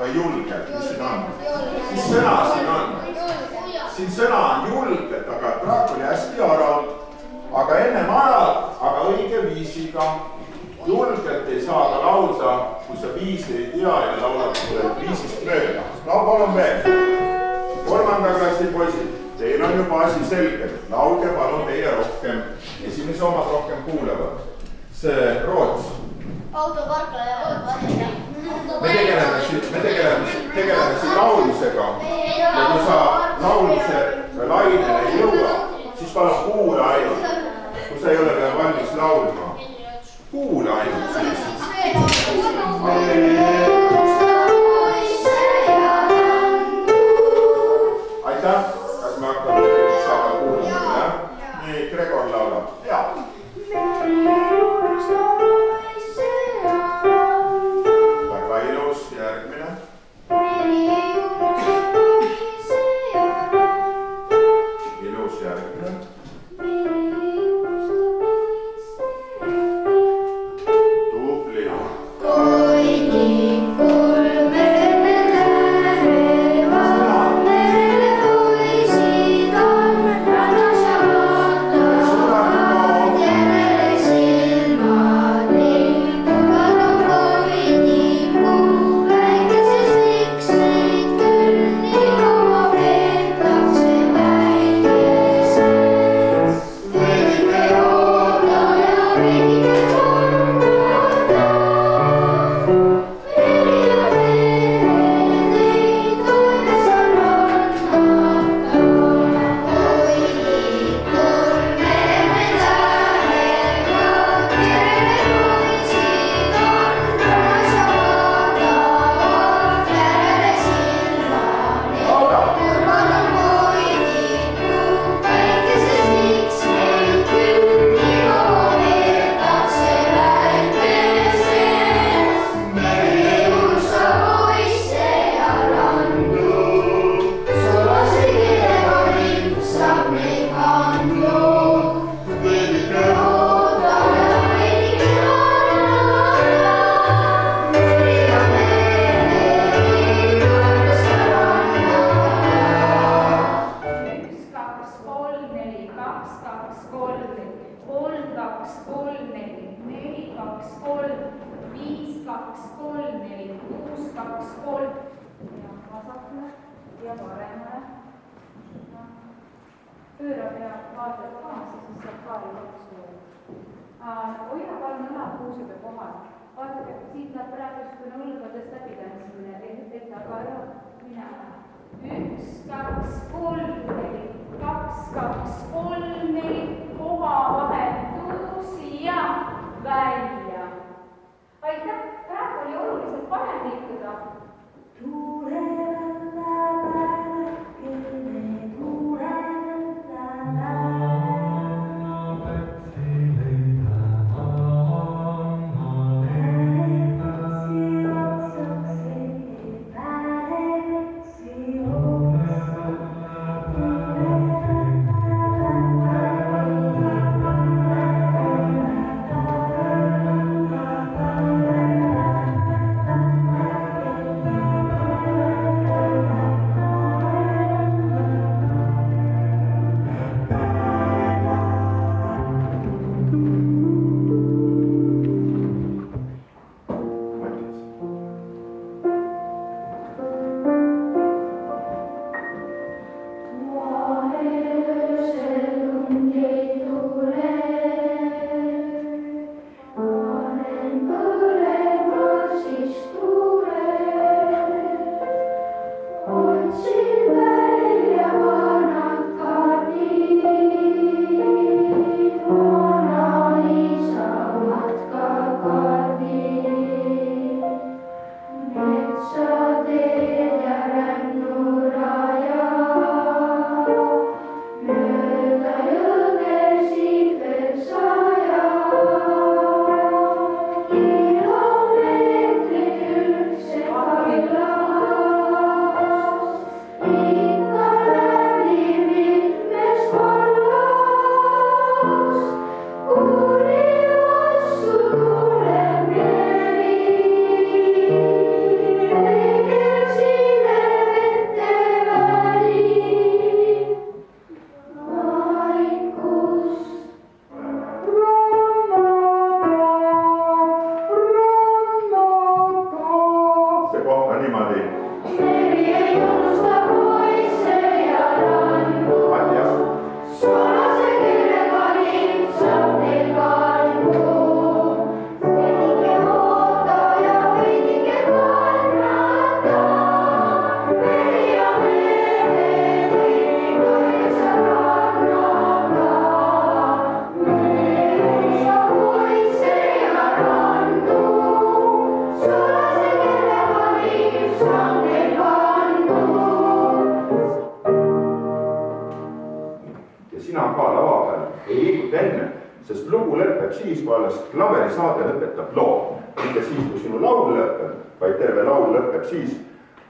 või julgelt, mis siin on? Mis sõna siin on? Siin sõna on julgelt, aga praegu oli hästi aralt, aga ennem aralt, aga õige viisiga. Julgelt ei saa ka laulda, kui sa viisi ei tea ja laulad viisist mööda. No palun veel. 3. klassi poisid, teil on juba asi selge. Laulge palun teie rohkem. Esimese omad rohkem kuulevad. See Roots. Me tegeleme siin laulisega. Ja kui sa laulise lainele ei jõua, siis palun kuula ainult. Kui sa ei ole veel valmis laulma. Kuule ainult siis. Aitäh, kas me hakkame saada kuulama? Nii, Gregor laulab. Jaa. Väga ilus, järgmine. Ilus järgmine. niimoodi. Meri ei unusta poisse ja rannu. Sulase kirega lihtsalt neil kannu. Veidike oota ja veidike kannata. Meri ja mere võitluse rannaga. Meri ei unusta poisse ja rannu. Sulase kirega lihtsalt neil kannu. Ja sina ka lava peal ei liiguta enne, sest lugu lõpeb siis, kui alles klaverisaade lõpetab loo. Mitte siis, kui sinu laul lõpeb, vaid terve laul lõpeb siis,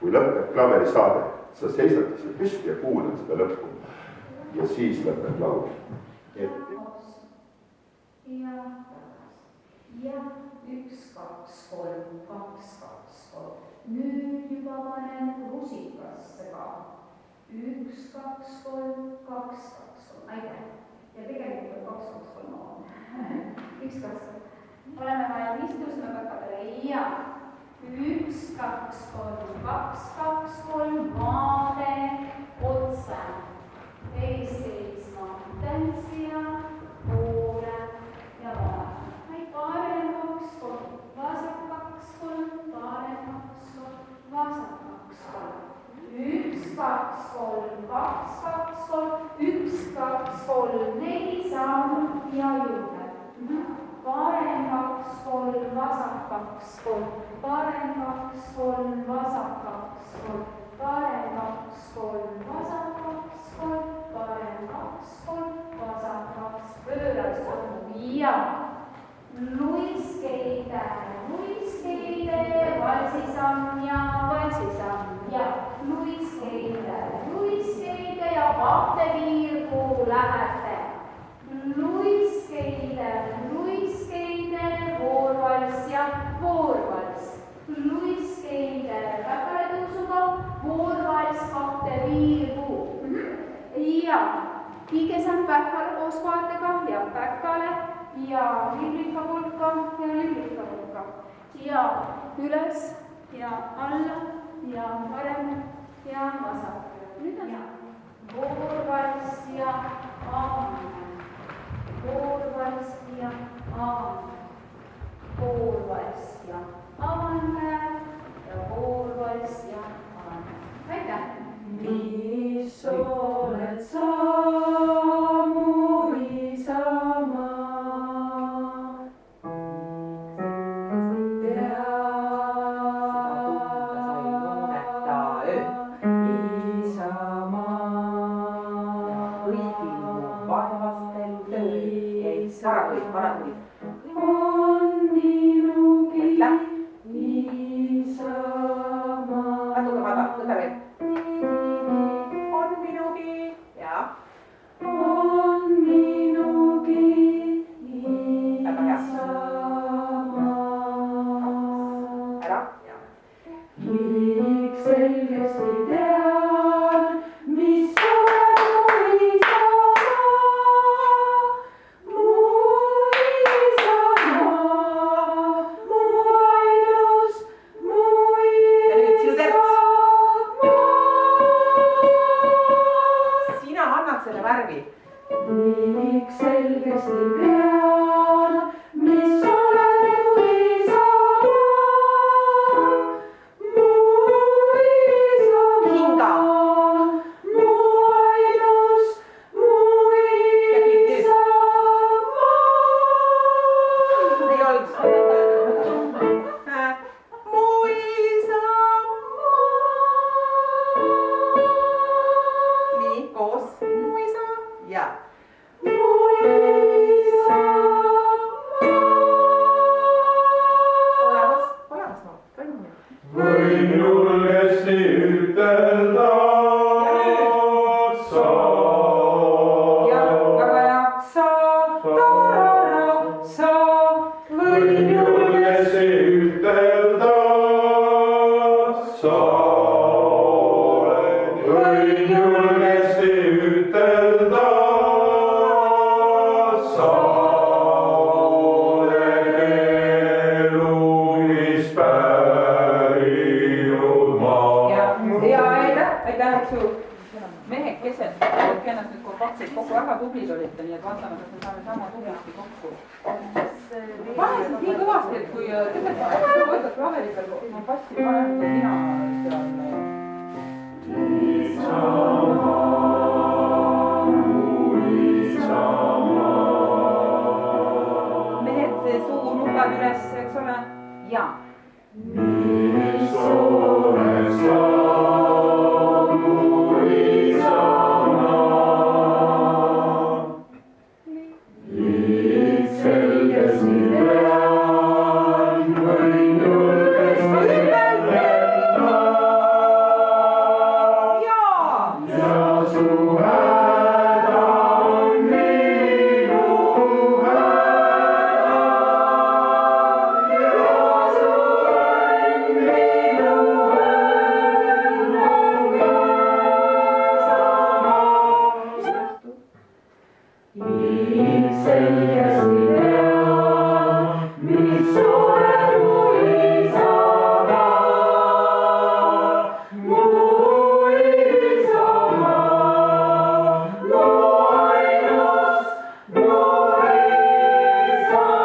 kui lõpeb klaverisaade. Sa seisad seal püsti ja kuulad seda lõppu. Ja siis lõpeb laul. Ja 1, 2, 3, 2, 2, 3. Nüüd juba panen rusikasse ka. 1, 2, 3, 2, 2, 3. Aitäh. Ja tegelikult 2, 2, 3 on. 1, 2, 3. Oleme valmis, tõusme päkadele. Ja 1, 2, 3, 2, 2, 3. Vaade otse. Ees seisma tantsija, poole ja vaade. Parem 2, 3, vasak 2, 3, parem 2, 3, vasak 2, 3. 1, 2, 3, 2, 2, 3, 1, 2, 3, 4 sammut ja juurde. Parem 2, 3, vasak 2, 3, parem 2, 3, vasak 2, 3, parem 2, 3, vasak 2, 3, parem 2, 3, vasak 2, pöörad sormu ja luiskeide, valsisamm ja luiskeide ja vaatepiirgu lähete. Luiskeide, voorvals ja voorvals. Luiskeide, päkale tõusuga, voorvals, vaatepiirgu. Ja hiigesamm päkale koos vaatega ja päkale. Ja liblika pulka ja liblika pulka. Ja üles ja alla ja parem ja vasak. Nüüd on voorvals ja avamine. Voorvals ja avamine. Voorvals ja avamine ja voorvals ja avamine. Aitäh! Mis oled sa mu isamaa? Pärinud aitäh, eks ju, mehekesed, võtke ennast nüüd kompaktselt kokku, väga tublid olite, nii et vaatame, kas me saame sama tublisti kokku. Pane siis nii kõvasti, et kui tegelikult võtad klaveri peal, ma passi panen, kui mina seal... Mehed, see suu nupad üles, eks ole, ja. Mis oled sa, mu isama, liit selgesti pean, võin julgesti lennata. Ja su häda on minu häda. Ja su õnn minu õnn on sama. Liit selgesti pean, mis oled mu isama. Mu isama, mu ainus, mu isama.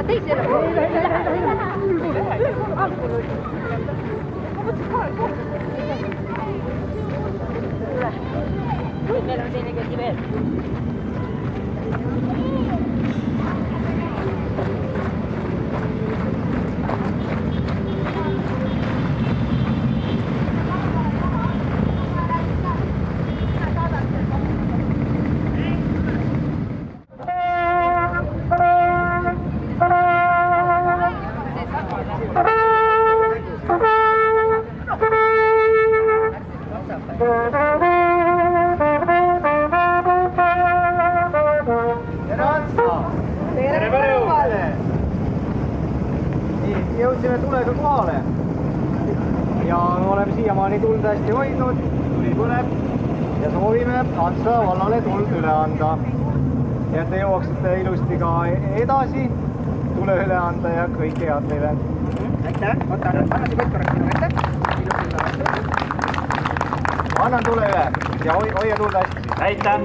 Teisele poole. Algul oli. Ma mõtlesin ka, et meil on teine käsi veel. Jõudsime tulega kohale ja oleme siiamaani tuld hästi hoidnud, tuli põleb ja soovime Antsa vallale tuld üle anda. Ja te jõuaksite ilusti ka edasi tule üle anda ja kõike head teile. Aitäh, anna see kõik korraks minu ette. Annan tule üle ja hoia tuld hästi. Aitäh!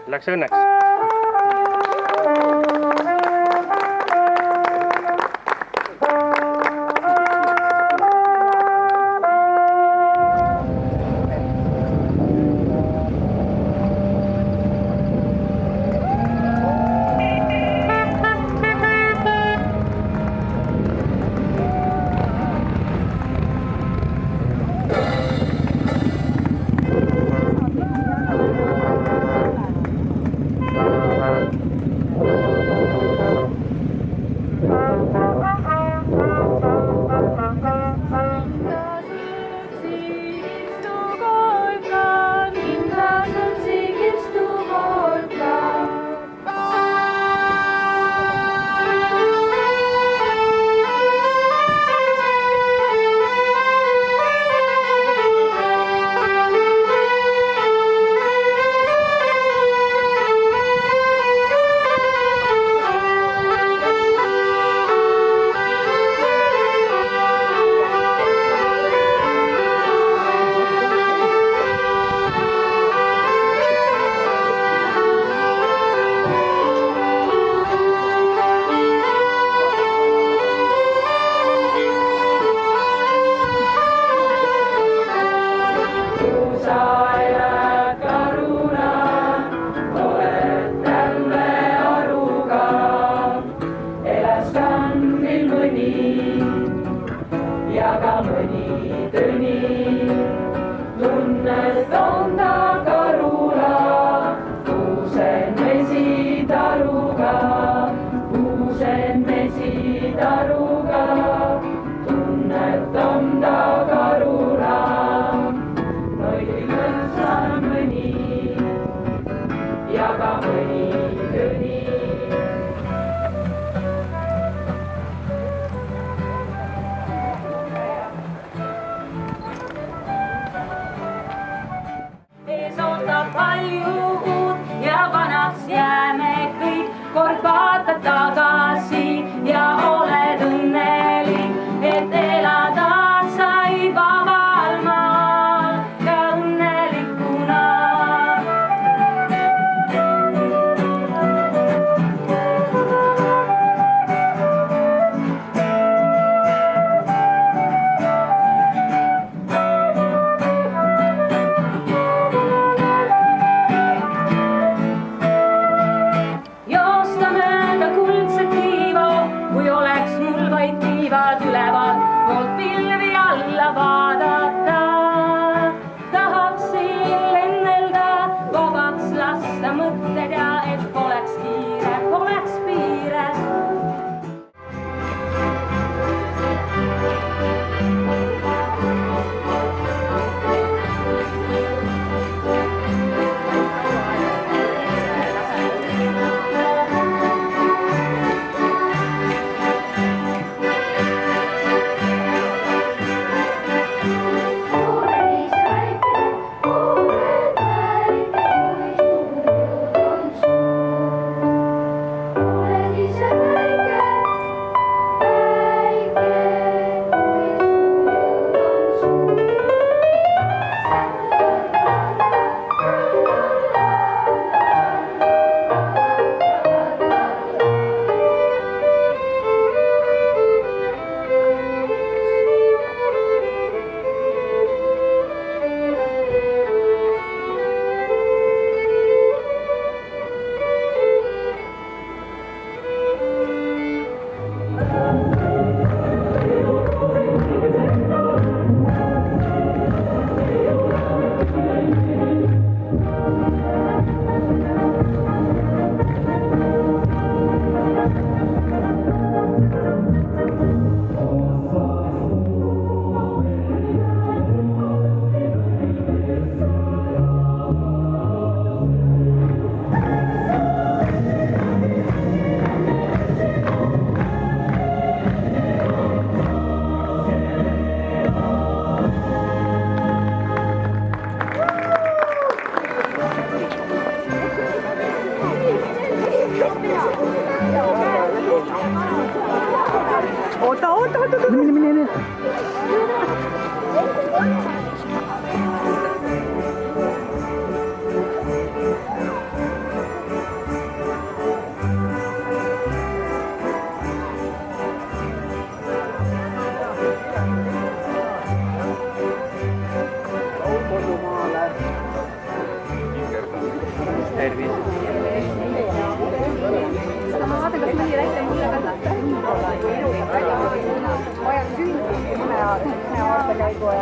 Läks õnneks. kõni. Ees ootab palju uut ja vanaks jääme kõik, kord vaatad tagasi ja oled õnnelik, et elada sai vabal maal ja õnnelikuna. Joosta mööda kuldset tiiva, kui oleks mul vaid tiivad üleval, poolt pilvi alla vaadata. Tahaksin lennelda, vabaks lasta mõtted ja et poleks kiire, poleks piire.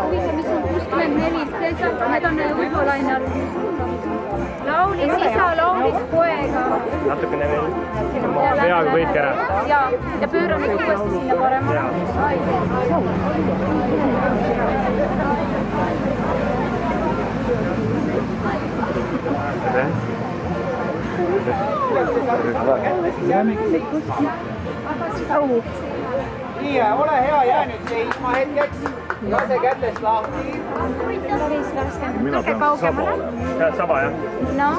huvitav, mis on 64, need on Uibo-Laine all. Laulis isa, laulis poega. Natukene veel. Peaaegu kõik ära. Ja pöörame uuesti sinna paremale. Nii, ole hea, jää nüüd seisma hetkeks. Lase kätest lahti. Päris raske. Võtke kaugemale. Käed saba, jah? No.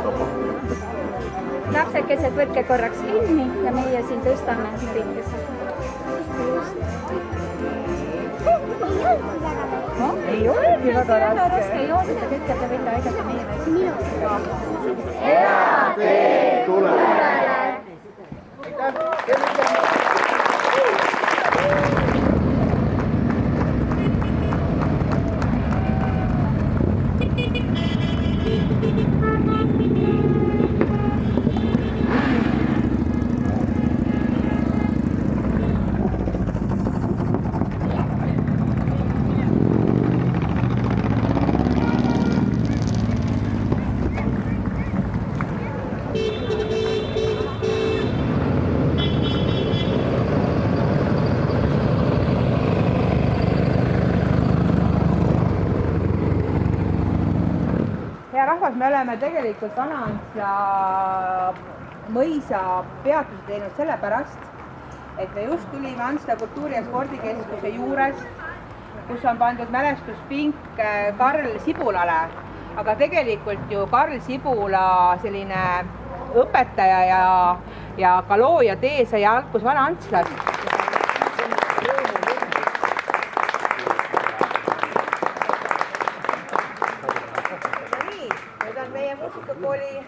Lapsekesed võtke korraks kinni ja meie siin tõstame nurikese. Ei olegi väga raske. Ei ole seda kõike, te võite aidata meie väikse. Hea tee tulele! rahvas, me oleme tegelikult Vana-Antsla mõisa peatuse teinud sellepärast, et me just tulime Antsla kultuuri- ja spordikeskuse juurest, kus on pandud mälestuspink Karl Sibulale, aga tegelikult ju Karl Sibula selline õpetaja ja ka looja tee sai algus Vana-Antslas. Nii, nüüd on meie muusikakooli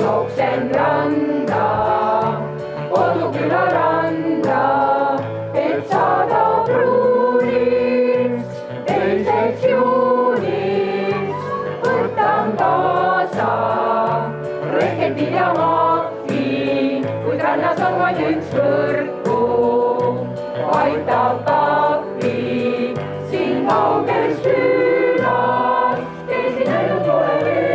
jooksen randa, koduküla randa, et saada pruuniks 2. juuniks. Võtan kaasa reketid ja maaki, kuid rannas on vaid üks võrku, aitab appi siin kauges külas, käisin ainult pole veel.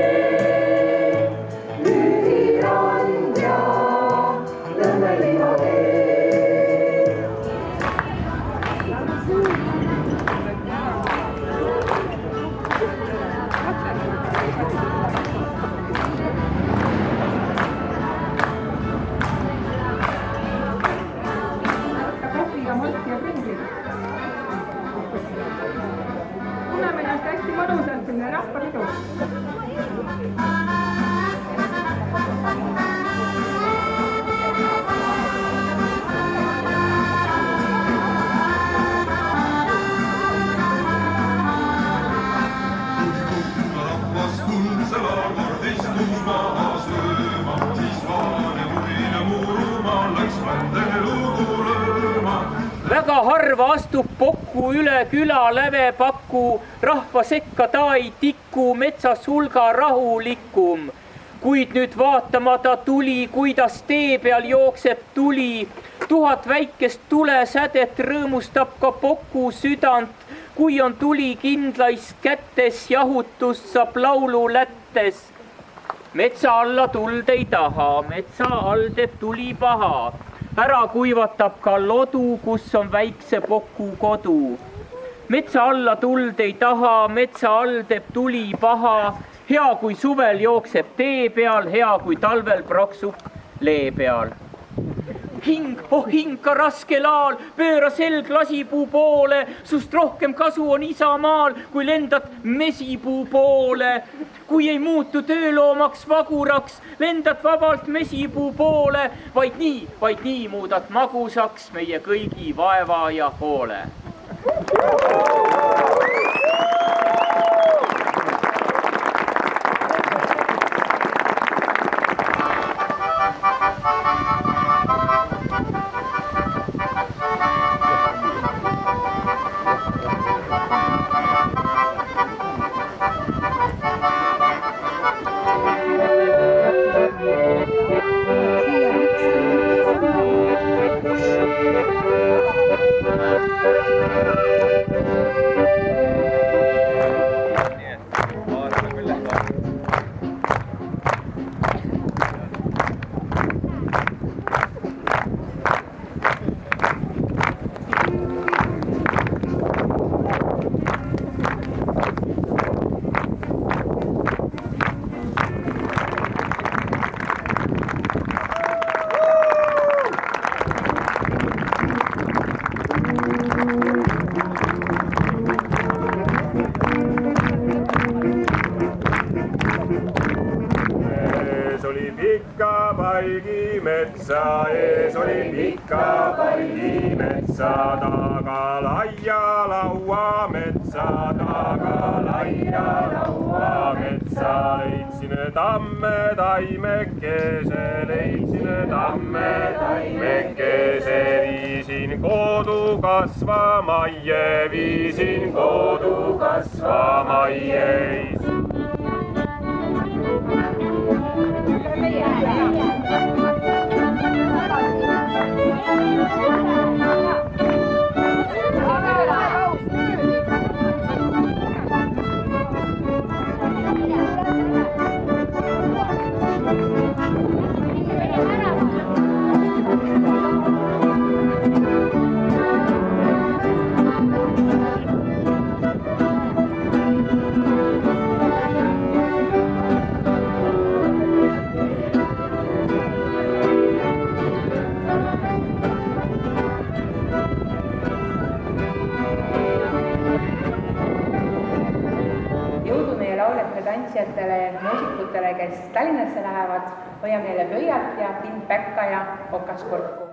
Tunneme ennast hästi mõnusalt sinna rahvapidu. Väga harva astub Pokku üle küla lävepaku, rahva sekka ta ei tiku, metsas hulga rahulikum. Kuid nüüd vaatamata tuli, kuidas tee peal jookseb tuli. 1000 väikest tulesädet rõõmustab ka Poku südant. Kui on tuli kindlais kätes, jahutust saab laulu lättes. Metsa alla tuld ei taha, metsa all teeb tuli paha. Ära kuivatab ka lodu, kus on väikse Poku kodu. Metsa alla tuld ei taha, metsa all teeb tuli paha. Hea, kui suvel jookseb tee peal, hea, kui talvel praksub lee peal. Hing, oh hing ka raskel aal, pööra selg lasipuu poole, sust rohkem kasu on isamaal, kui lendad mesipuu poole. Kui ei muutu tööloomaks vaguraks, lendad vabalt mesipuu poole, vaid nii muudad magusaks meie kõigi vaeva ja hoole. pikka palgimetsa, ees oli pikka palgimetsa taga laia lauametsa, taga laia lauametsa. Leidsin tamme taimekese, leidsin tamme taimekese, viisin kodu kasvamaie, viisin kodu kasvamaie. tantsijatele, muusikutele, kes Tallinnasse lähevad, hoia neile pöialt ja pind päkka ja okas korku.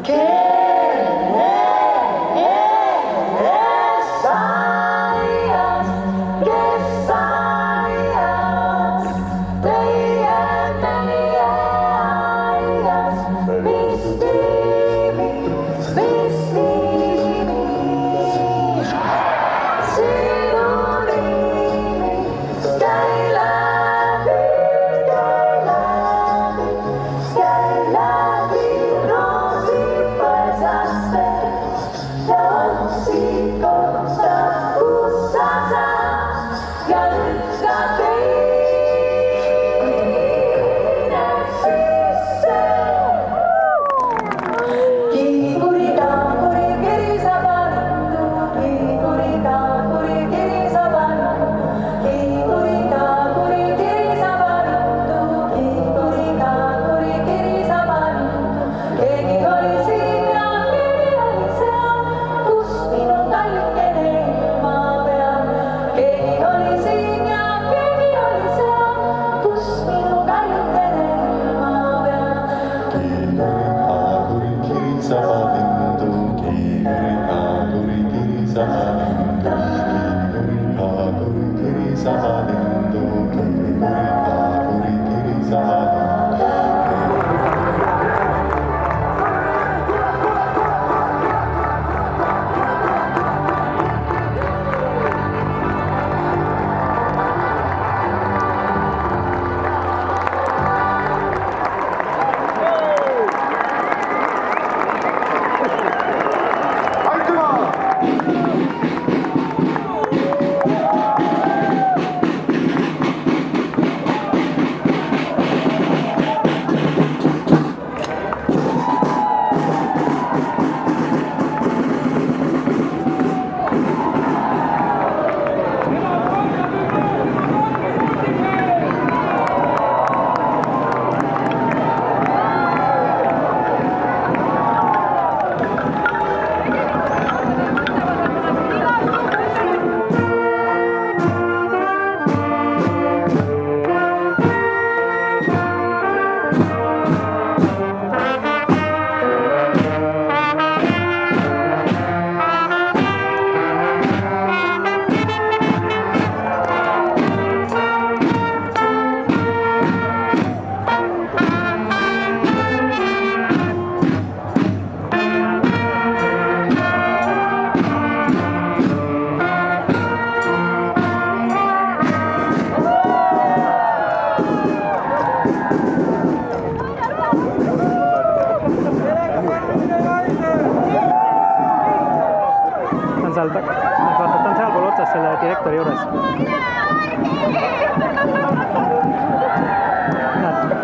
Käi läbi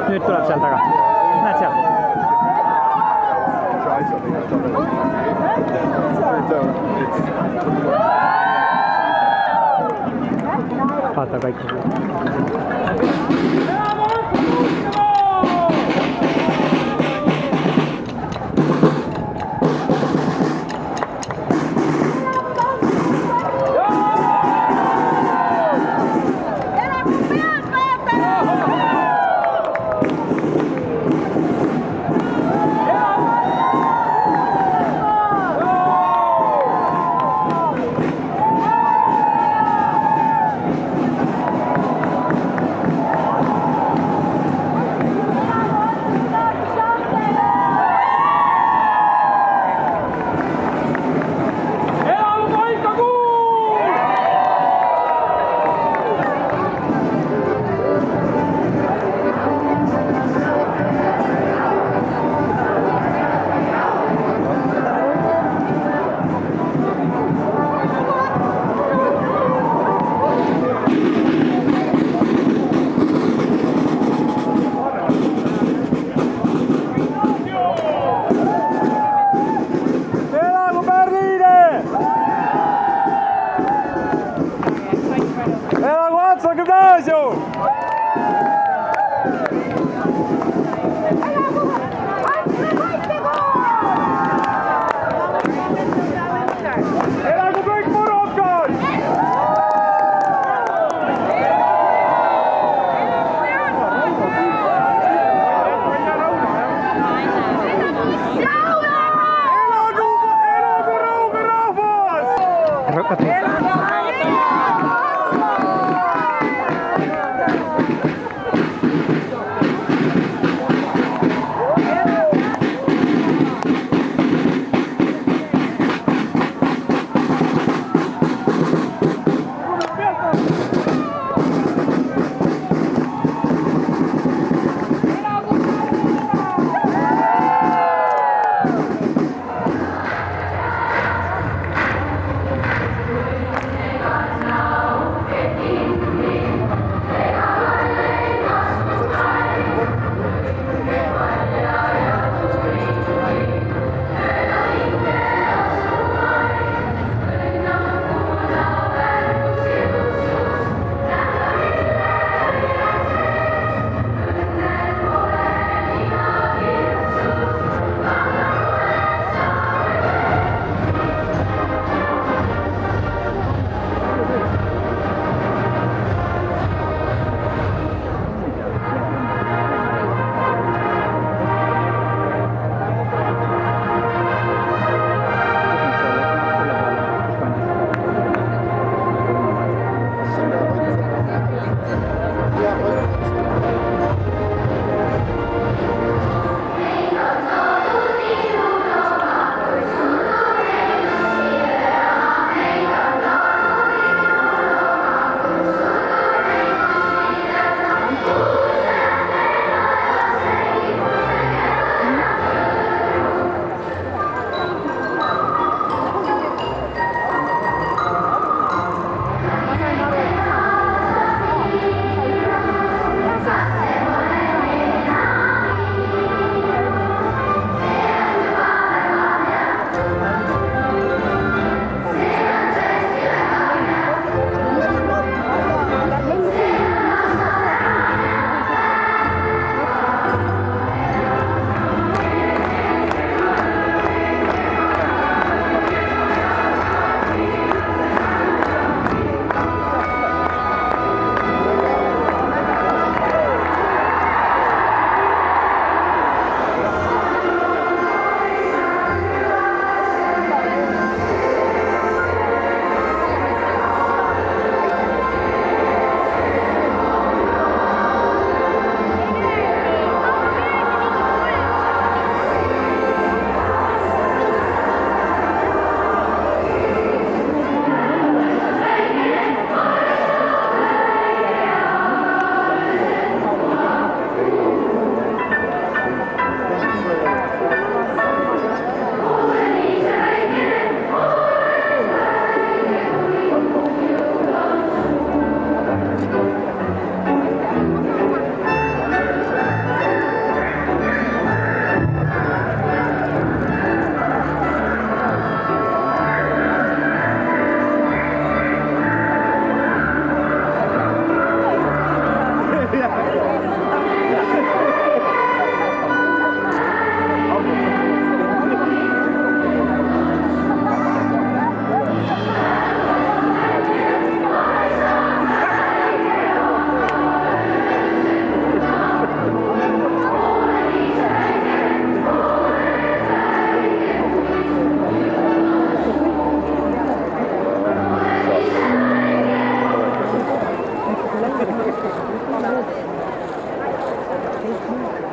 Nüüd tuleb seal taga. Näed seal? Vaata kõik. Thank you.